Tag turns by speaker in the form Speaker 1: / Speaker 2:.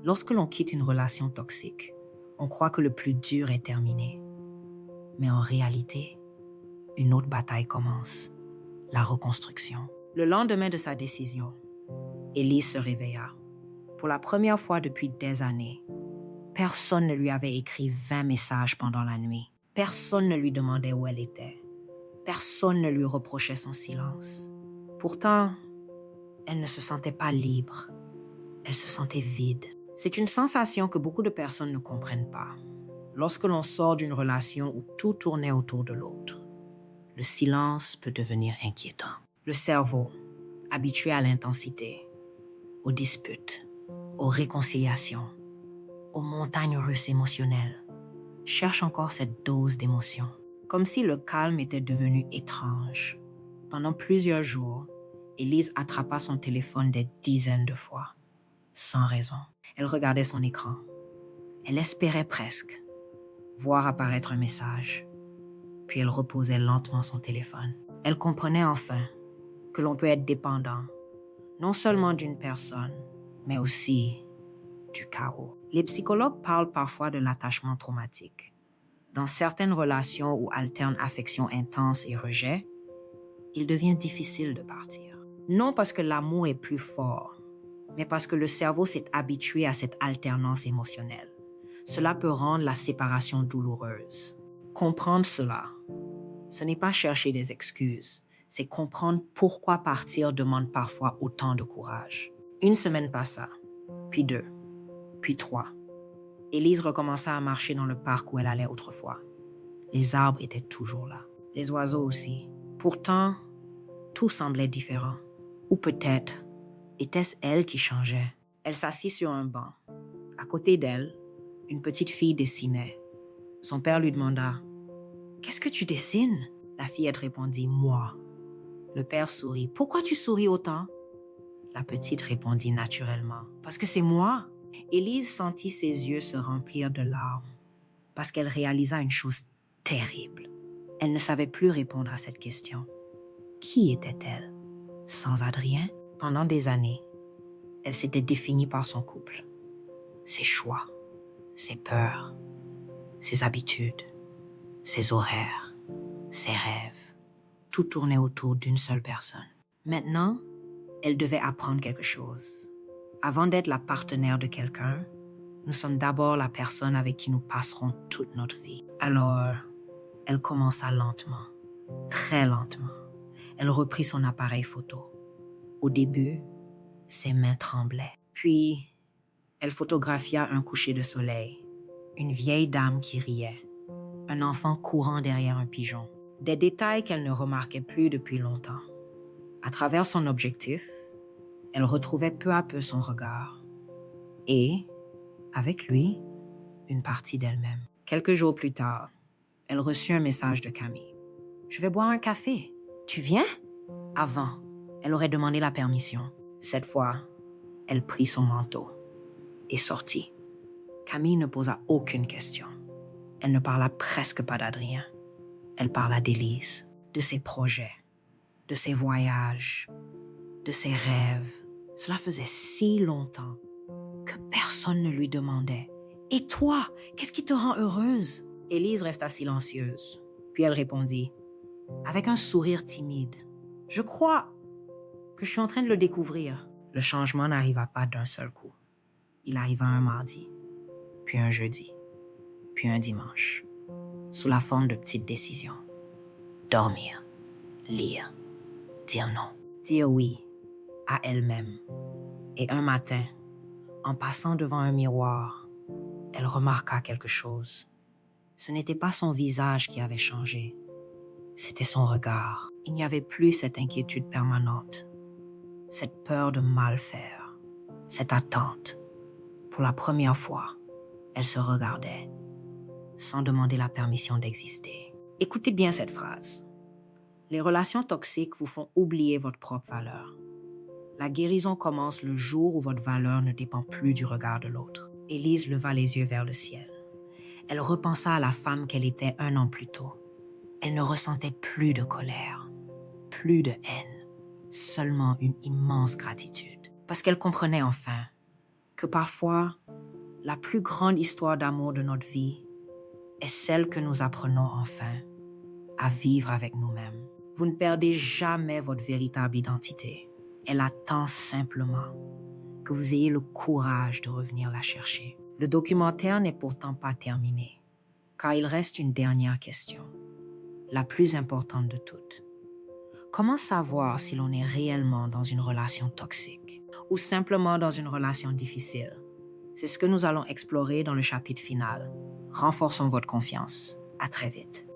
Speaker 1: Lorsque l'on quitte une relation toxique, on croit que le plus dur est terminé. Mais en réalité, une autre bataille commence, la reconstruction. Le lendemain de sa décision, Élise se réveilla. Pour la première fois depuis des années, personne ne lui avait écrit 20 messages pendant la nuit. Personne ne lui demandait où elle était. Personne ne lui reprochait son silence. Pourtant, elle ne se sentait pas libre. Elle se sentait vide. C'est une sensation que beaucoup de personnes ne comprennent pas. Lorsque l'on sort d'une relation où tout tournait autour de l'autre, le silence peut devenir inquiétant. Le cerveau, habitué à l'intensité, aux disputes, aux réconciliations, aux montagnes russes émotionnelles, cherche encore cette dose d'émotion. Comme si le calme était devenu étrange. Pendant plusieurs jours, Élise attrapa son téléphone des dizaines de fois, sans raison. Elle regardait son écran. Elle espérait presque voir apparaître un message. Puis elle reposait lentement son téléphone. Elle comprenait enfin que l'on peut être dépendant, non seulement d'une personne, mais aussi du chaos. Les psychologues parlent parfois de l'attachement traumatique. Dans certaines relations où alternent affection intense et rejet, il devient difficile de partir. Non parce que l'amour est plus fort, mais parce que le cerveau s'est habitué à cette alternance émotionnelle. Cela peut rendre la séparation douloureuse. Comprendre cela, ce n'est pas chercher des excuses, c'est comprendre pourquoi partir demande parfois autant de courage. Une semaine passa, puis 2, puis 3. Élise recommença à marcher dans le parc où elle allait autrefois. Les arbres étaient toujours là, les oiseaux aussi. Pourtant, tout semblait différent. Ou peut-être, était-ce elle qui changeait? Elle s'assit sur un banc. À côté d'elle, une petite fille dessinait. Son père lui demanda « Qu'est-ce que tu dessines ?» La fillette répondit « Moi ». Le père sourit. « Pourquoi tu souris autant ?» La petite répondit naturellement « Parce que c'est moi ». Élise sentit ses yeux se remplir de larmes parce qu'elle réalisa une chose terrible. Elle ne savait plus répondre à cette question. Qui était-elle? Sans Adrien, pendant des années, elle s'était définie par son couple, ses choix, ses peurs, ses habitudes, ses horaires, ses rêves. Tout tournait autour d'une seule personne. Maintenant, elle devait apprendre quelque chose. Avant d'être la partenaire de quelqu'un, nous sommes d'abord la personne avec qui nous passerons toute notre vie. Alors, elle commença lentement, très lentement. Elle reprit son appareil photo. Au début, ses mains tremblaient. Puis, elle photographia un coucher de soleil, une vieille dame qui riait, un enfant courant derrière un pigeon. Des détails qu'elle ne remarquait plus depuis longtemps. À travers son objectif, elle retrouvait peu à peu son regard. Et, avec lui, une partie d'elle-même. Quelques jours plus tard, elle reçut un message de Camille. « Je vais boire un café. Tu viens? » Avant, elle aurait demandé la permission. Cette fois, elle prit son manteau et sortit. Camille ne posa aucune question. Elle ne parla presque pas d'Adrien. Elle parla d'Élise, de ses projets, de ses voyages, de ses rêves. Cela faisait si longtemps que personne ne lui demandait « Et toi, qu'est-ce qui te rend heureuse ?» Élise resta silencieuse. Puis elle répondit, avec un sourire timide, « Je crois que je suis en train de le découvrir. » Le changement n'arriva pas d'un seul coup. Il arriva un mardi, puis un jeudi, puis un dimanche, sous la forme de petites décisions. Dormir, lire, dire non, dire oui à elle-même. Et un matin, en passant devant un miroir, elle remarqua quelque chose. Ce n'était pas son visage qui avait changé, c'était son regard. Il n'y avait plus cette inquiétude permanente, cette peur de mal faire, cette attente. Pour la première fois, elle se regardait, sans demander la permission d'exister. Écoutez bien cette phrase. Les relations toxiques vous font oublier votre propre valeur. La guérison commence le jour où votre valeur ne dépend plus du regard de l'autre. Élise leva les yeux vers le ciel. Elle repensa à la femme qu'elle était 1 an plus tôt. Elle ne ressentait plus de colère, plus de haine, seulement une immense gratitude. Parce qu'elle comprenait enfin que parfois, la plus grande histoire d'amour de notre vie est celle que nous apprenons enfin à vivre avec nous-mêmes. Vous ne perdez jamais votre véritable identité. Elle attend simplement que vous ayez le courage de revenir la chercher. Le documentaire n'est pourtant pas terminé, car il reste une dernière question, la plus importante de toutes. Comment savoir si l'on est réellement dans une relation toxique ou simplement dans une relation difficile? C'est ce que nous allons explorer dans le chapitre final. Renforçons votre confiance. À très vite.